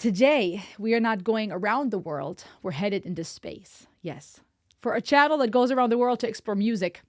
Today, we are not going around the world. We're headed into space. Yes. For a channel that goes around the world to explore music,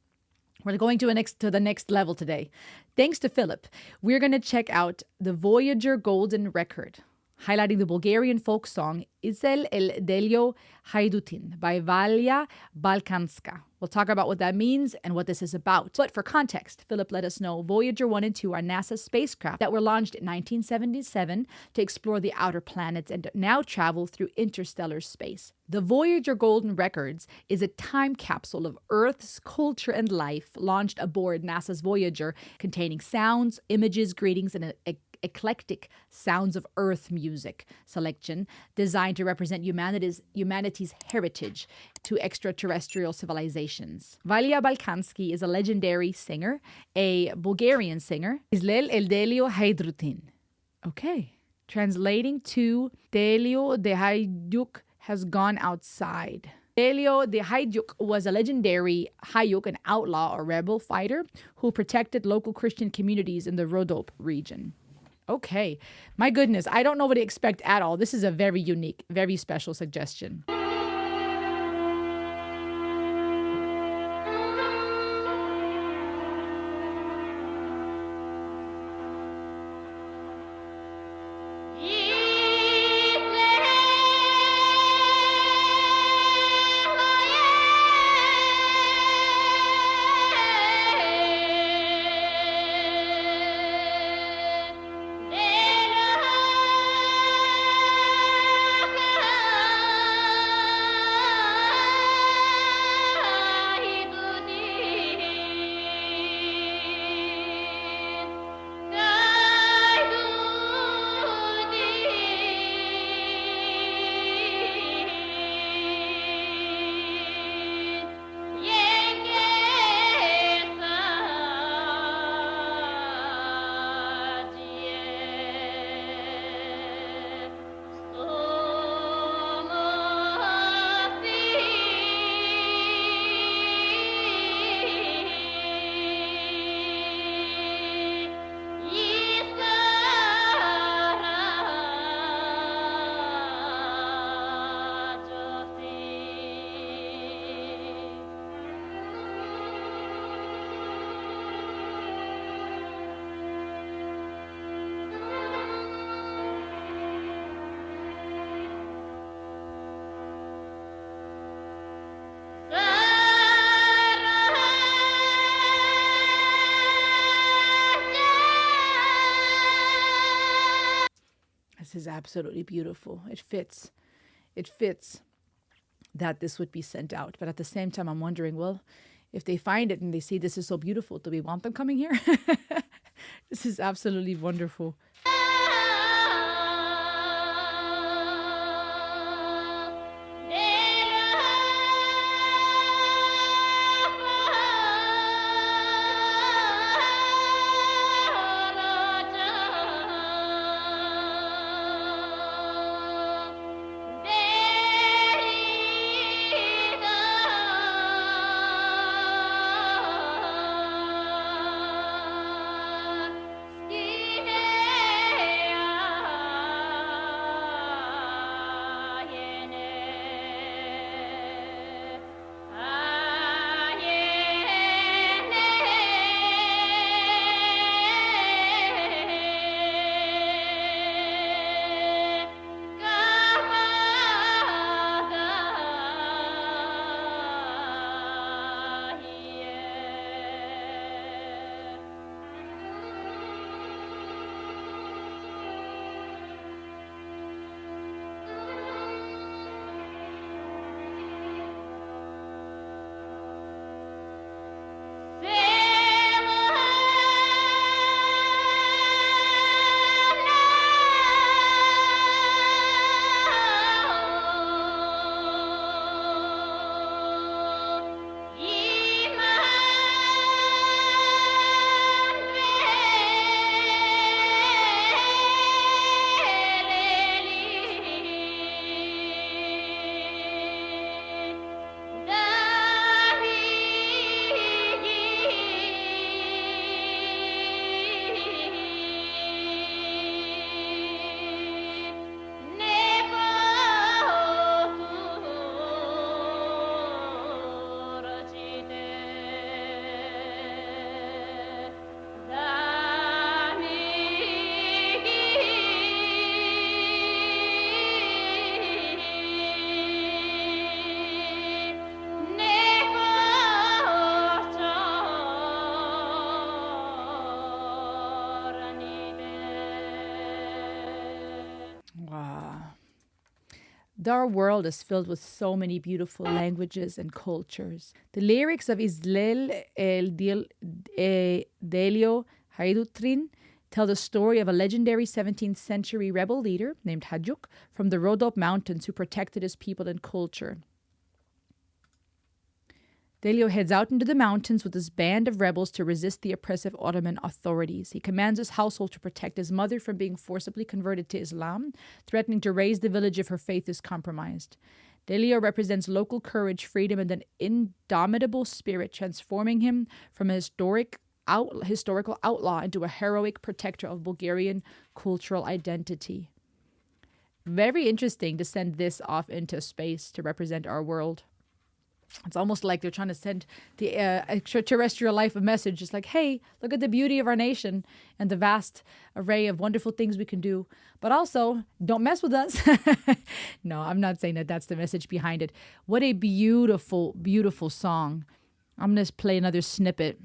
we're going to the next level today. Thanks to Philip, we're going to check out the Voyager Golden Record, highlighting the Bulgarian folk song Izlel Delyo Haydutin by Valya Balkanska. We'll talk about what that means and what this is about. But for context, Philip let us know Voyager 1 and 2 are NASA's spacecraft that were launched in 1977 to explore the outer planets and now travel through interstellar space. The Voyager Golden Records is a time capsule of Earth's culture and life launched aboard NASA's Voyager, containing sounds, images, greetings, and eclectic Sounds of Earth music selection designed to represent humanity's heritage to extraterrestrial civilizations. Valya Balkanski is a legendary singer, a Bulgarian singer. Izlel Delyo Haydutin. Okay. Translating to Delyo the Hayduk has gone outside. Delyo the Hayduk was a legendary Hayuk, an outlaw or rebel fighter who protected local Christian communities in the Rhodope region. Okay. My goodness, I don't know what to expect at all. This is a very unique, very special suggestion. This is absolutely beautiful. It fits. It fits that this would be sent out. But at the same time, I'm wondering, well, if they find it and they see this is so beautiful, do we want them coming here? This is absolutely wonderful. Our world is filled with so many beautiful languages and cultures. The lyrics of Izlel Delyo Haydutin tell the story of a legendary 17th century rebel leader named Hajuk from the Rhodope Mountains who protected his people and culture. Delyo heads out into the mountains with his band of rebels to resist the oppressive Ottoman authorities. He commands his household to protect his mother from being forcibly converted to Islam, threatening to raise the village if her faith is compromised. Delyo represents local courage, freedom, and an indomitable spirit, transforming him from a historical outlaw into a heroic protector of Bulgarian cultural identity. Very interesting to send this off into space to represent our world. It's almost like they're trying to send the extraterrestrial life a message. Just like, hey, look at the beauty of our nation and the vast array of wonderful things we can do. But also, don't mess with us. No, I'm not saying that that's the message behind it. What a beautiful, beautiful song. I'm going to play another snippet.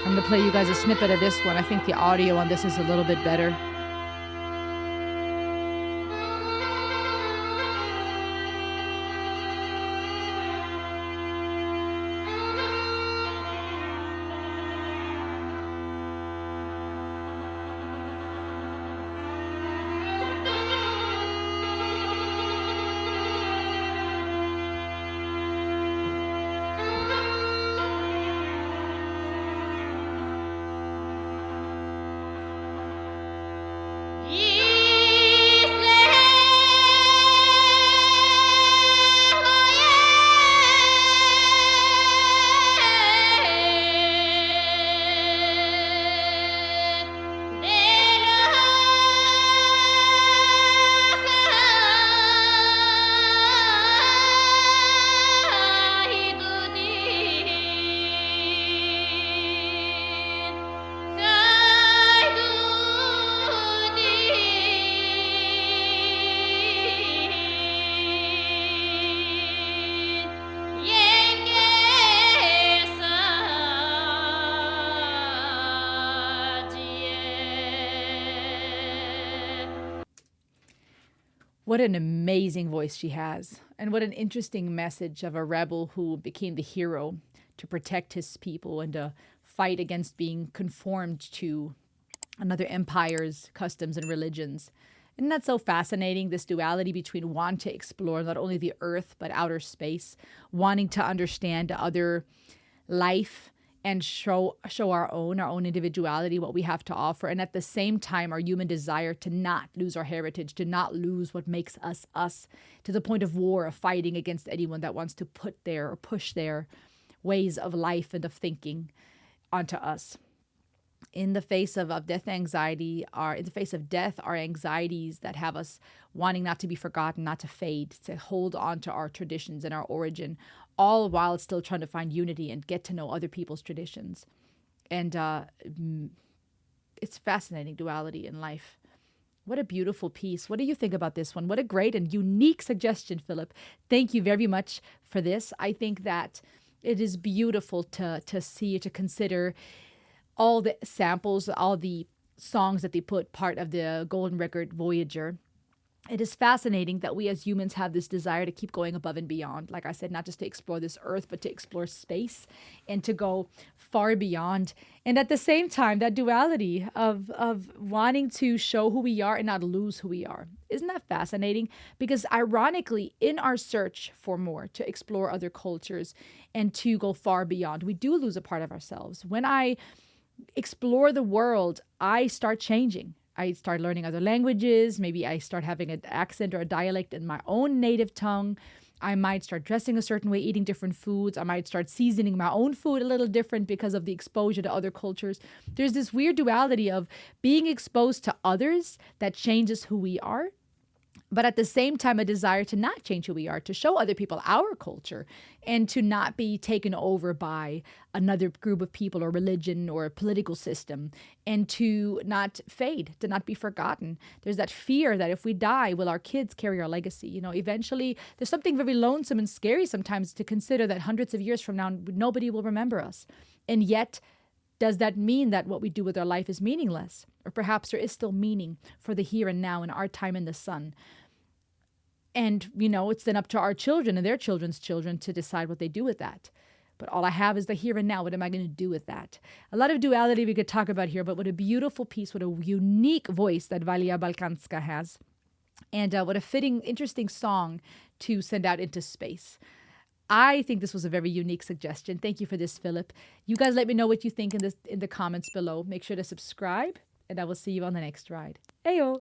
I'm going to play you guys a snippet of this one. I think the audio on this is a little bit better. What an amazing voice she has. And what an interesting message of a rebel who became the hero to protect his people and to fight against being conformed to another empire's customs and religions. Isn't that so fascinating, this duality between wanting to explore not only the earth but outer space, wanting to understand other life and show our own individuality, what we have to offer, and at the same time our human desire to not lose our heritage, to not lose what makes us us, to the point of war, of fighting against anyone that wants to put their or push their ways of life and of thinking onto us. In the face of death anxiety, in the face of death, our anxieties that have us wanting not to be forgotten, not to fade, to hold on to our traditions and our origin, all while still trying to find unity and get to know other people's traditions. And it's fascinating duality in life. What a beautiful piece. What do you think about this one? What a great and unique suggestion, Philip. Thank you very much for this. I think that it is beautiful to see, to consider all the samples, all the songs that they put part of the Golden Record Voyager. It is fascinating that we as humans have this desire to keep going above and beyond. Like I said, not just to explore this earth, but to explore space and to go far beyond. And at the same time, that duality of wanting to show who we are and not lose who we are. Isn't that fascinating? Because ironically, in our search for more, to explore other cultures and to go far beyond, we do lose a part of ourselves. When I explore the world, I start changing. I start learning other languages. Maybe I start having an accent or a dialect in my own native tongue. I might start dressing a certain way, eating different foods. I might start seasoning my own food a little different because of the exposure to other cultures. There's this weird duality of being exposed to others that changes who we are, but at the same time, a desire to not change who we are, to show other people our culture, and to not be taken over by another group of people or religion or a political system, and to not fade, to not be forgotten. There's that fear that if we die, will our kids carry our legacy? You know, eventually, there's something very lonesome and scary sometimes to consider that hundreds of years from now, nobody will remember us. And yet, does that mean that what we do with our life is meaningless? Or perhaps there is still meaning for the here and now and our time in the sun? And, you know, it's then up to our children and their children's children to decide what they do with that. But all I have is the here and now. What am I going to do with that? A lot of duality we could talk about here, but what a beautiful piece, what a unique voice that Valya Balkanska has. And what a fitting, interesting song to send out into space. I think this was a very unique suggestion. Thank you for this, Philip. You guys let me know what you think in the comments below. Make sure to subscribe, and I will see you on the next ride. Ayo!